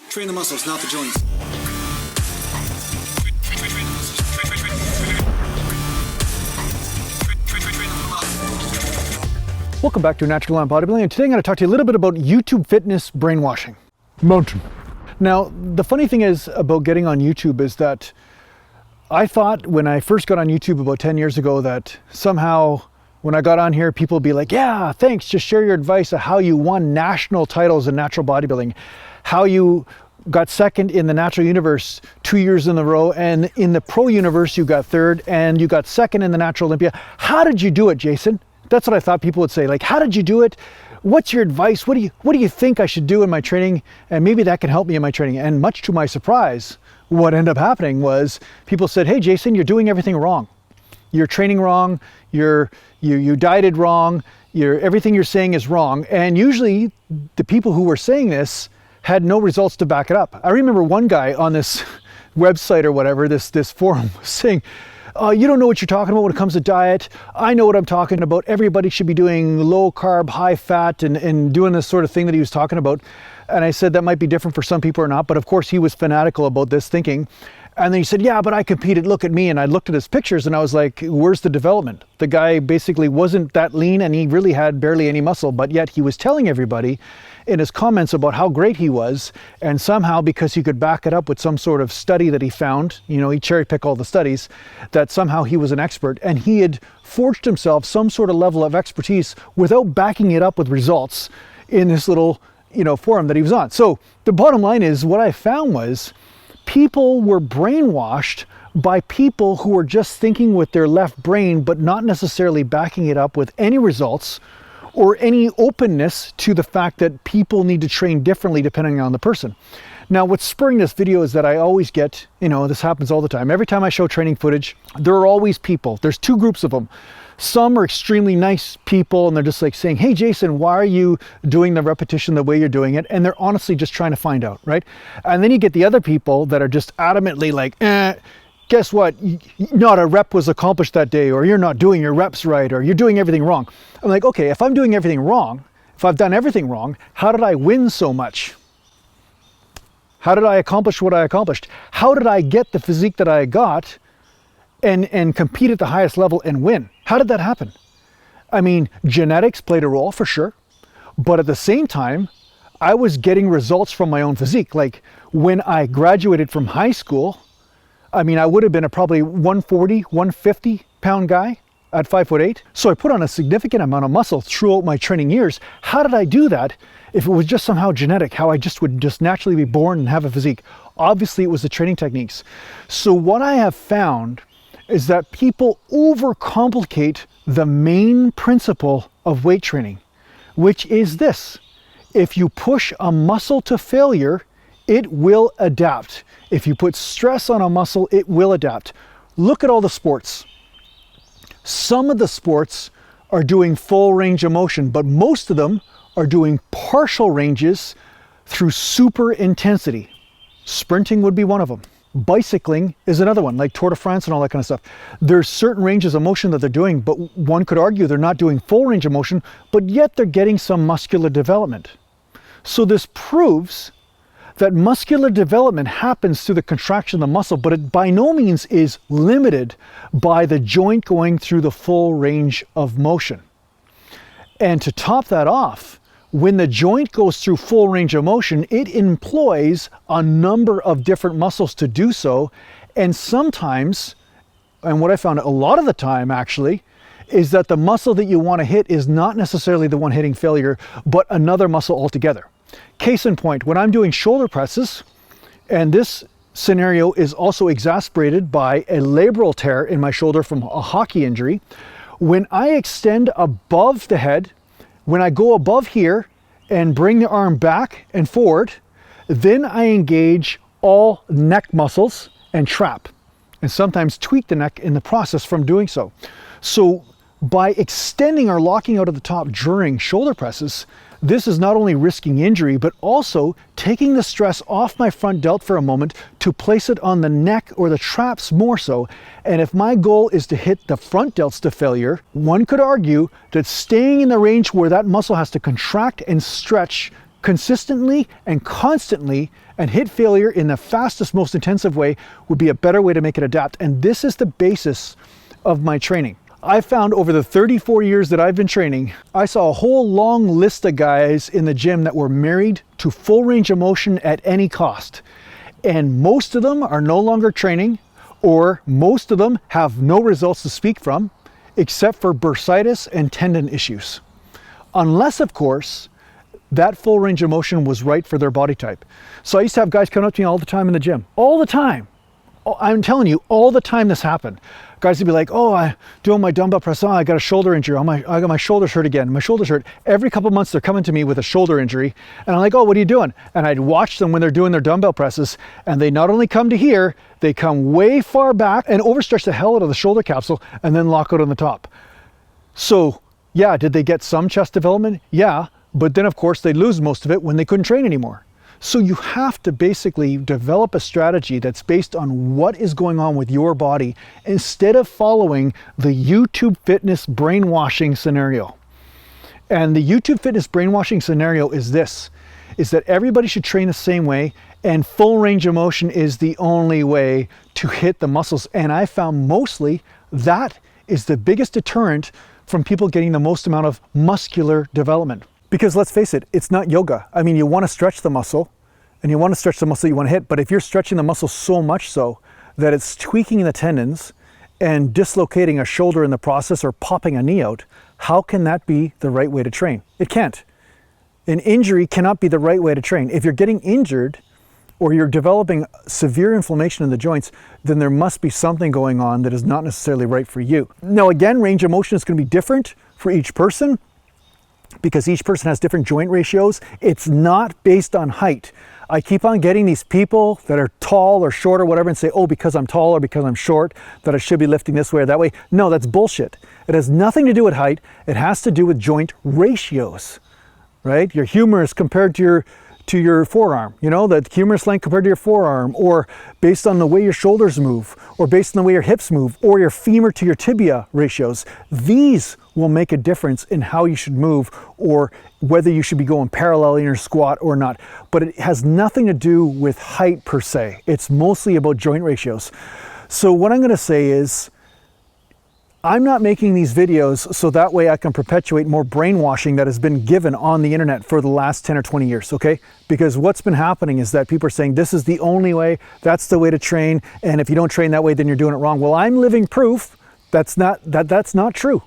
Train the muscles, not the joints. Welcome back to Natural Lamp Bodybuilding, and today I'm going to talk to you a little bit about YouTube fitness brainwashing. Mountain. Now, the funny thing is about getting on YouTube is that I thought when I first got on YouTube about 10 years ago that somehow when I got on here, people would be like, yeah, thanks, just share your advice of how you won national titles in natural bodybuilding, how you got second in the natural universe 2 years in a row, and in the pro universe you got third, and you got second in the natural Olympia. How did you do it, Jason? That's what I thought people would say. Like, how did you do it? What's your advice? What do you think I should do in my training? And maybe that can help me in my training. And much to my surprise, what ended up happening was people said, hey, Jason, you're doing everything wrong. You're training wrong. You dieted wrong. Everything you're saying is wrong. And usually the people who were saying this had no results to back it up. I remember one guy on this website or whatever, this forum, was saying, you don't know what you're talking about when it comes to diet. I know what I'm talking about. Everybody should be doing low carb, high fat, and doing this sort of thing that he was talking about. And I said that might be different for some people or not, but of course he was fanatical about this thinking. And then he said, yeah, but I competed, look at me. And I looked at his pictures and I was like, where's the development? The guy basically wasn't that lean and he really had barely any muscle, but yet he was telling everybody in his comments about how great he was. And somehow, because he could back it up with some sort of study that he found, you know, he cherry picked all the studies, that somehow he was an expert and he had forged himself some sort of level of expertise without backing it up with results in this little, you know, forum that he was on. So the bottom line is what I found was people were brainwashed by people who were just thinking with their left brain, but not necessarily backing it up with any results or any openness to the fact that people need to train differently depending on the person. Now, what's spurring this video is that I always get, you know, this happens all the time. Every time I show training footage, there are always people. There's two groups of them. Some are extremely nice people and they're just like saying, hey, Jason, why are you doing the repetition the way you're doing it? And they're honestly just trying to find out, right? And then you get the other people that are just adamantly like, guess what? Not a rep was accomplished that day, or you're not doing your reps right, or you're doing everything wrong. I'm like, okay, if I'm doing everything wrong, if I've done everything wrong, how did I win so much? How did I accomplish what I accomplished? How did I get the physique that I got and compete at the highest level and win? How did that happen? I mean, genetics played a role for sure, but at the same time, I was getting results from my own physique. Like when I graduated from high school, I mean, I would have been a probably 140, 150 pound guy at 5'8". So I put on a significant amount of muscle throughout my training years. How did I do that if it was just somehow genetic, how I just would just naturally be born and have a physique? Obviously, it was the training techniques. So what I have found is that people overcomplicate the main principle of weight training, which is this. If you push a muscle to failure, it will adapt. If you put stress on a muscle, it will adapt. Look at all the sports. Some of the sports are doing full range of motion, but most of them are doing partial ranges through super intensity. Sprinting would be one of them. Bicycling is another one, like Tour de France and all that kind of stuff. There's certain ranges of motion that they're doing, but one could argue they're not doing full range of motion, but yet they're getting some muscular development. So this proves that muscular development happens through the contraction of the muscle, but it by no means is limited by the joint going through the full range of motion. And to top that off, when the joint goes through full range of motion, it employs a number of different muscles to do so. And sometimes, and what I found a lot of the time actually, is that the muscle that you want to hit is not necessarily the one hitting failure, but another muscle altogether. Case in point, when I'm doing shoulder presses, and this scenario is also exacerbated by a labral tear in my shoulder from a hockey injury, when I extend above the head, when I go above here and bring the arm back and forward, then I engage all neck muscles and trap, and sometimes tweak the neck in the process from doing so. So by extending or locking out at the top during shoulder presses, this is not only risking injury, but also taking the stress off my front delt for a moment to place it on the neck or the traps more so. And if my goal is to hit the front delts to failure, one could argue that staying in the range where that muscle has to contract and stretch consistently and constantly and hit failure in the fastest, most intensive way would be a better way to make it adapt. And this is the basis of my training. I found over the 34 years that I've been training, I saw a whole long list of guys in the gym that were married to full range of motion at any cost. And most of them are no longer training, or most of them have no results to speak from, except for bursitis and tendon issues. Unless, of course, that full range of motion was right for their body type. So I used to have guys come up to me all the time in the gym, all the time. I'm telling you, all the time this happened. Guys would be like, oh, I'm doing my dumbbell press. Oh, I got a shoulder injury. I got my shoulders hurt again. My shoulders hurt. Every couple months they're coming to me with a shoulder injury. And I'm like, oh, what are you doing? And I'd watch them when they're doing their dumbbell presses. And they not only come to here, they come way far back and overstretch the hell out of the shoulder capsule and then lock out on the top. So yeah, did they get some chest development? Yeah. But then of course they lose most of it when they couldn't train anymore. So you have to basically develop a strategy that's based on what is going on with your body instead of following the YouTube fitness brainwashing scenario. And the YouTube fitness brainwashing scenario is this, is that everybody should train the same way and full range of motion is the only way to hit the muscles. And I found mostly that is the biggest deterrent from people getting the most amount of muscular development. Because let's face it, it's not yoga. I mean, you want to stretch the muscle and you want to stretch the muscle you want to hit, but if you're stretching the muscle so much so that it's tweaking the tendons and dislocating a shoulder in the process or popping a knee out, how can that be the right way to train? It can't. An injury cannot be the right way to train. If you're getting injured or you're developing severe inflammation in the joints, then there must be something going on that is not necessarily right for you. Now again, range of motion is going to be different for each person, because each person has different joint ratios. It's not based on height. I keep on getting these people that are tall or short or whatever and say, oh, because I'm tall or because I'm short, that I should be lifting this way or that way. No, that's bullshit. It has nothing to do with height. It has to do with joint ratios, right? Your humerus compared to your forearm, you know, the humerus length compared to your forearm, or based on the way your shoulders move, or based on the way your hips move, or your femur to your tibia ratios. These will make a difference in how you should move or whether you should be going parallel in your squat or not. But it has nothing to do with height per se. It's mostly about joint ratios. So what I'm going to say is, I'm not making these videos so that way I can perpetuate more brainwashing that has been given on the internet for the last 10 or 20 years, okay? Because what's been happening is that people are saying this is the only way, that's the way to train, and if you don't train that way, then you're doing it wrong. Well, I'm living proof that's not true.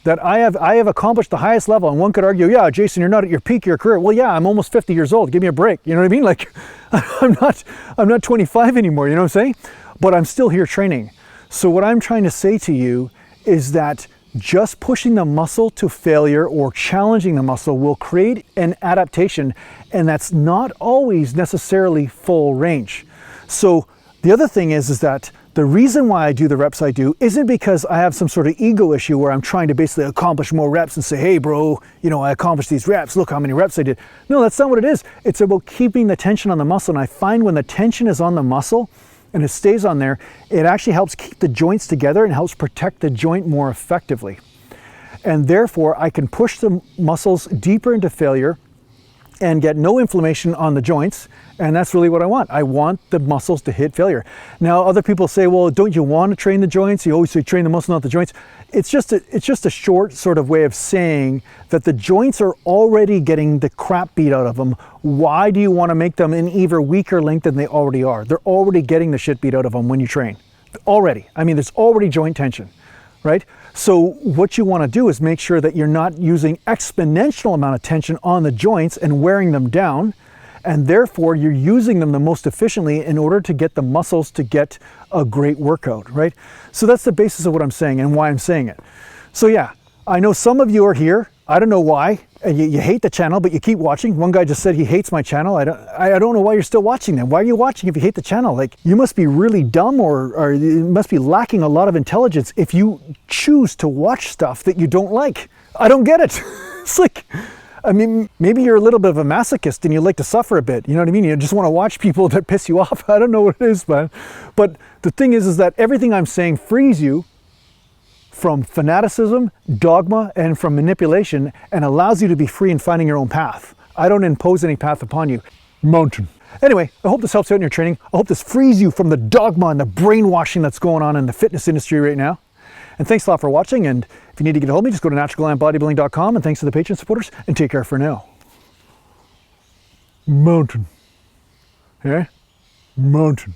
That I have accomplished the highest level, and one could argue, yeah, Jason, you're not at your peak of your career. Well, yeah, I'm almost 50 years old. Give me a break. You know what I mean? Like, I'm not 25 anymore. You know what I'm saying? But I'm still here training. So what I'm trying to say to you is that just pushing the muscle to failure or challenging the muscle will create an adaptation, and that's not always necessarily full range. So the other thing is that the reason why I do the reps I do isn't because I have some sort of ego issue where I'm trying to basically accomplish more reps and say, hey bro, you know, I accomplished these reps, look how many reps I did. No, that's not what it is. It's about keeping the tension on the muscle. And I find when the tension is on the muscle and it stays on there, it actually helps keep the joints together and helps protect the joint more effectively. And therefore I can push the muscles deeper into failure and get no inflammation on the joints. And that's really what I want. I want the muscles to hit failure. Now, other people say, well, don't you want to train the joints? You always say train the muscle, not the joints. It's just a short sort of way of saying that the joints are already getting the crap beat out of them. Why do you want to make them an even weaker link than they already are? They're already getting the shit beat out of them when you train. Already. I mean, there's already joint tension, right? So what you want to do is make sure that you're not using exponential amount of tension on the joints and wearing them down, and therefore you're using them the most efficiently in order to get the muscles to get a great workout, right? So that's the basis of what I'm saying and why I'm saying it. So yeah, I know some of you are here. I don't know why. You hate the channel, but you keep watching. One guy just said he hates my channel. I don't know why you're still watching then. Why are you watching if you hate the channel? Like, you must be really dumb or you must be lacking a lot of intelligence if you choose to watch stuff that you don't like. I don't get it. It's like, I mean, maybe you're a little bit of a masochist and you like to suffer a bit. You know what I mean? You just want to watch people that piss you off. I don't know what it is, man. But the thing is that everything I'm saying frees you from fanaticism, dogma, and from manipulation, and allows you to be free in finding your own path. I don't impose any path upon you. Mountain. Anyway, I hope this helps you out in your training. I hope this frees you from the dogma and the brainwashing that's going on in the fitness industry right now. And thanks a lot for watching. And if you need to get a hold of me, just go to naturalglambodybuilding.com. And thanks to the Patreon supporters, and take care for now. Mountain. Yeah? Mountain.